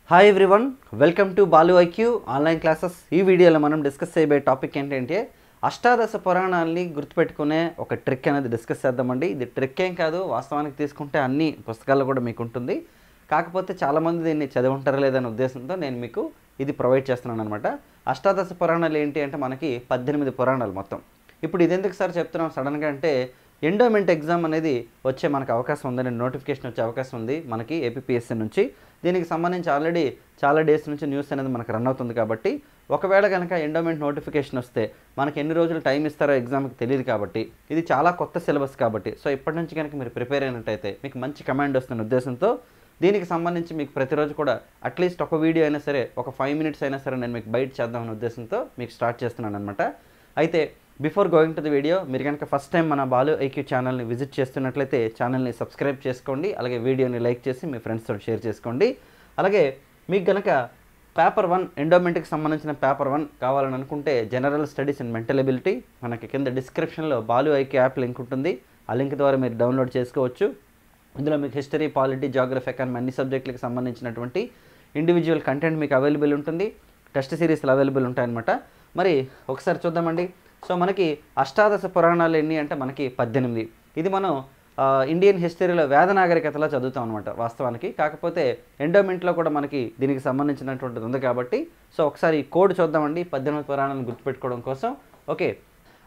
Hi everyone, welcome to Balu IQ online classes. ఈ వీడియోలో మనం డిస్కస్ చేయబోయే టాపిక్ ఏంటంటే అష్టాదశ పురాణాలని గుర్తుపెట్టుకునే ఒక ట్రిక్ అనేది డిస్కస్ చేద్దామండి. ఇది ట్రిక్ ఏం కాదు, వాస్తవానికి తీసుకుంటే అన్ని పుస్తకాల్లో కూడా మీకు ఉంటుంది. కాకపోతే చాలామంది దీన్ని చదివి ఉంటారో లేదనే ఉద్దేశంతో నేను మీకు ఇది ప్రొవైడ్ చేస్తున్నాను అనమాట. అష్టాదశ పురాణాలు ఏంటి అంటే మనకి 18 పురాణాలు మొత్తం. ఇప్పుడు ఇది ఎందుకు సార్ చెప్తున్నాం సడన్గా అంటే ఎండోమెంట్ ఎగ్జామ్ అనేది వచ్చే మనకు అవకాశం ఉందని నోటిఫికేషన్ వచ్చే అవకాశం ఉంది మనకి ఏపీపీఎస్సీ నుంచి. దీనికి సంబంధించి ఆల్రెడీ చాలా డేస్ నుంచి న్యూస్ అనేది మనకు రన్ అవుతుంది. కాబట్టి ఒకవేళ కనుక ఎండోమెంట్ నోటిఫికేషన్ వస్తే మనకి ఎన్ని రోజులు టైం ఇస్తారో ఎగ్జామ్కి తెలియదు. కాబట్టి ఇది చాలా కొత్త సిలబస్ కాబట్టి సో ఇప్పటి నుంచి కనుక మీరు ప్రిపేర్ అయినట్టయితే మీకు మంచి కమాండ్ వస్తున్న ఉద్దేశంతో దీనికి సంబంధించి మీకు ప్రతిరోజు కూడా అట్లీస్ట్ ఒక వీడియో అయినా సరే, ఒక 5 minutes అయినా సరే నేను మీకు బయట చేద్దామనే ఉద్దేశంతో మీకు స్టార్ట్ చేస్తున్నాను అనమాట. అయితే before going to the video, మీరు కనుక ఫస్ట్ టైం మన బాలు ఐక్యూ ఛానల్ని విజిట్ చేస్తున్నట్లయితే ఛానల్ని సబ్స్క్రైబ్ చేసుకోండి. అలాగే వీడియోని లైక్ చేసి మీ ఫ్రెండ్స్తో షేర్ చేసుకోండి. అలాగే మీకు కనుక పేపర్ 1 ఎండోమెంట్కి సంబంధించిన పేపర్ 1 కావాలని అనుకుంటే general studies and mental ability మనకి కింద డిస్క్రిప్షన్లో బాలు ఐక్యూ యాప్ లింక్ ఉంటుంది. ఆ లింక్ ద్వారా మీరు డౌన్లోడ్ చేసుకోవచ్చు. ఇందులో మీకు హిస్టరీ, పాలిటీ, జాగ్రఫీ, ఎకానమీ అన్ని సబ్జెక్టులకు సంబంధించినటువంటి ఇండివిజువల్ కంటెంట్ మీకు అవైలబుల్ ఉంటుంది. టెస్ట్ సిరీస్లు అవైలబుల్ ఉంటాయన్నమాట. మరి ఒకసారి చూద్దామండి. సో మనకి అష్టాదశ పురాణాలు ఎన్ని అంటే మనకి 18. ఇది మనం ఇండియన్ హిస్టరీలో వేద నాగరికతలో చదువుతాం అనమాట వాస్తవానికి. కాకపోతే ఎండోమెంట్లో కూడా మనకి దీనికి సంబంధించినటువంటిది ఉంది కాబట్టి సో ఒకసారి ఈ కోడ్ చూద్దామండి 18 పురాణాలను గుర్తుపెట్టుకోవడం కోసం. ఓకే,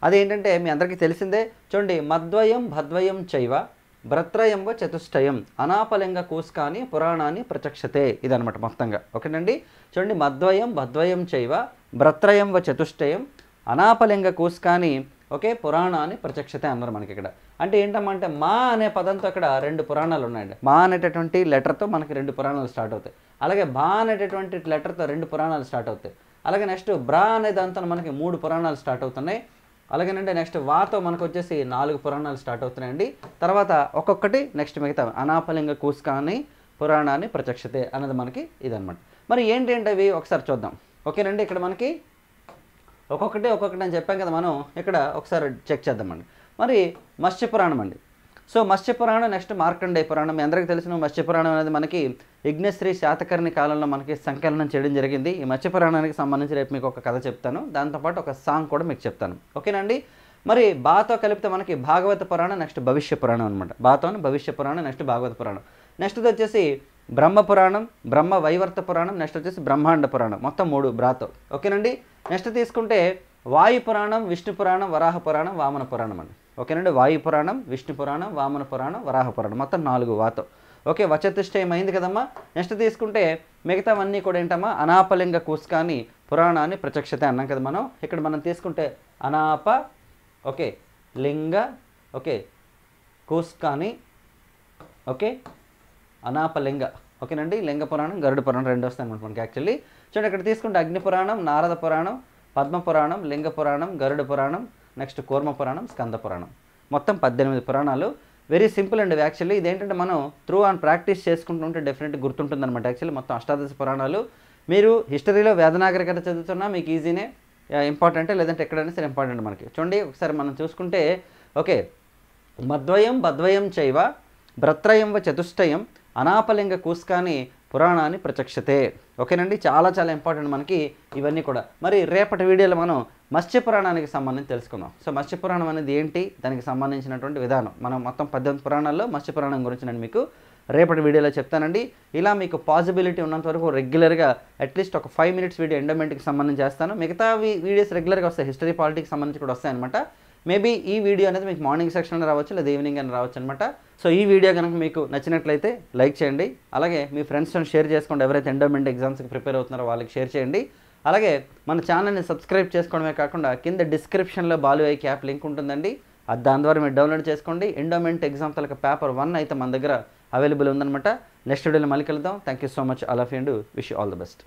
అదేంటంటే మీ అందరికీ తెలిసిందే. చూడండి, మద్వయం భద్వయం చైవ భ్రత్రయంవ చతుష్టయం అనాపలింగ కూస్కాని పురాణాన్ని ప్రచక్షతే, ఇదనమాట మొత్తంగా. ఓకేనండి, చూడండి, మద్వయం భద్వయం చైవ భ్రత్రయంవ చతుష్టయం అనాపలింగ కూస్కాని ఓకే పురాణాన్ని ప్రత్యక్షతే అన్నారు మనకి ఇక్కడ. అంటే ఏంటమ్మంటే మా అనే పదంతో ఇక్కడ 2 పురాణాలు ఉన్నాయండి. మా అనేటటువంటి లెటర్తో మనకి 2 పురాణాలు స్టార్ట్ అవుతాయి. అలాగే బా అనేటటువంటి లెటర్తో 2 పురాణాలు స్టార్ట్ అవుతాయి. అలాగే నెక్స్ట్ బ్రా అనే దాంతో మనకి 3 పురాణాలు స్టార్ట్ అవుతున్నాయి. అలాగేనంటే నెక్స్ట్ వాతో మనకు వచ్చేసి 4 పురాణాలు స్టార్ట్ అవుతున్నాయండి. తర్వాత ఒక్కొక్కటి నెక్స్ట్ మిగతా అనాపలింగ కూస్కాని పురాణాన్ని ప్రత్యక్షతే అన్నది మనకి ఇదనమాట. మరి ఏంటంటే అవి ఒకసారి చూద్దాం. ఓకేనండి, ఇక్కడ మనకి ఒక్కొక్కటి అని చెప్పాం కదా మనం. ఇక్కడ ఒకసారి చెక్ చేద్దామండి. మరి మత్స్యపురాణం అండి. సో మత్స్యపురాణం, నెక్స్ట్ మార్కండేయ పురాణం. మీ అందరికీ తెలిసిన మత్స్యపురాణం అనేది మనకి యజ్ఞశ్రీ శాతకర్ణి కాలంలో మనకి సంకలనం చేయడం జరిగింది. ఈ మత్స్యపురాణానికి సంబంధించి రేపు మీకు ఒక కథ చెప్తాను, దాంతోపాటు ఒక సాంగ్ కూడా మీకు చెప్తాను. ఓకేనండి. మరి బాతో కలిపితే మనకి భాగవత పురాణం, నెక్స్ట్ భవిష్య పురాణం అనమాట. బాతోని భవిష్య పురాణం, నెక్స్ట్ భాగవత పురాణం. నెక్స్ట్ వచ్చేసి బ్రహ్మ పురాణం, బ్రహ్మ వైవర్త పురాణం, నెక్స్ట్ వచ్చేసి బ్రహ్మాండ పురాణం. మొత్తం 3 బ్రాతో. ఓకేనండి. నెక్స్ట్ తీసుకుంటే వాయు పురాణం, విష్ణు పురాణం, వరాహ పురాణం, వామన పురాణం అండి. ఓకేనండి, వాయు పురాణం, విష్ణు పురాణం, వామన పురాణం, వరాహ పురాణం, మొత్తం 4 వాతో. ఓకే, వచతుష్టయం అయింది కదమ్మా. నెక్స్ట్ తీసుకుంటే మిగతావన్నీ కూడా ఏంటమ్మా అనాపలింగ కూస్కాని పురాణాన్ని ప్రత్యక్షతే అన్నాం కదా మనం. ఇక్కడ మనం తీసుకుంటే అనాప ఓకే లింగ ఓకే కూస్కాని ఓకే అనాపలింగ. ఓకేనండి, లింగ పురాణం, గరుడ పురాణం 2 వస్తాయి అనమాట మనకి యాక్చువల్లీ. చూడండి, ఇక్కడ తీసుకుంటే అగ్ని పురాణం, నారద పురాణం, పద్మ పురాణం, లింగ పురాణం, గరుడ పురాణం, నెక్స్ట్ కూర్మ పురాణం, స్కంద పురాణం, మొత్తం 18 పురాణాలు. వెరీ సింపుల్ అండి యాక్చువల్లీ. ఇదేంటంటే మనం త్రూ ఆన్ ప్రాక్టీస్ చేసుకుంటుంటే డెఫినెట్గా గుర్తుంటుంది అనమాట. యాక్చువల్లీ మొత్తం అష్టాదశ పురాణాలు మీరు హిస్టరీలో వేదనాగరికత చదువుతున్నా మీకు ఈజీనే, ఇంపార్టెంటే, లేదంటే ఎక్కడైనా సరే ఇంపార్టెంట్ మనకి. చూడండి ఒకసారి మనం చూసుకుంటే ఓకే మద్వయం భద్వయం చైవ భ్రత్రయంవ చతుష్టయం అనాపలింగ కూస్కాని పురాణాన్ని ప్రత్యక్షతే. ఓకేనండి, చాలా ఇంపార్టెంట్ మనకి ఇవన్నీ కూడా. మరి రేపటి వీడియోలో మనం మత్స్యపురాణానికి సంబంధించి తెలుసుకుందాం. సో మత్స్యపురాణం అనేది ఏంటి, దానికి సంబంధించినటువంటి విధానం మనం మొత్తం 18 పురాణాల్లో మత్స్యపురాణం గురించి నేను మీకు రేపటి వీడియోలో చెప్తానండి. ఇలా మీకు పాసిబిలిటీ ఉన్నంత వరకు రెగ్యులర్గా అట్లీస్ట్ ఒక 5 minutes వీడియో ఎండోమెంట్కి సంబంధించి చేస్తాను. మిగతా వీడియోస్ రెగ్యులర్గా వస్తాయి, హిస్టరీ పాలిటిక్స్ సంబంధించి కూడా వస్తాయి అనమాట. మేబీ ఈ వీడియో అనేది మీకు మార్నింగ్ సెక్షన్ రావచ్చు, లేదా ఈవినింగ్ అని రావచ్చు అనమాట. సో ఈ వీడియో కనుక మీకు నచ్చినట్లయితే లైక్ చేయండి. అలాగే మీ ఫ్రెండ్స్తో షేర్ చేసుకోండి. ఎవరైతే ఎండోమెంట్ ఎగ్జామ్స్కి ప్రిపేర్ అవుతున్నారో వాళ్ళకి షేర్ చేయండి. అలాగే మన ఛానల్ని సబ్స్క్రైబ్ చేసుకోవడమే కాకుండా కింద డిస్క్రిప్షన్లో బాలు ఐక్యూ యాప్ లింక్ ఉంటుందండి. దాని ద్వారా మీరు డౌన్లోడ్ చేసుకోండి. ఎండోమెంట్ ఎగ్జామ్ తలక పేపర్ 1 అయితే మన దగ్గర అవైలబుల్ ఉందన్నమాట. నెక్స్ట్ వీడియోలో మళ్ళీ కలుద్దాం. Thank you so much all of you and wish you all the best.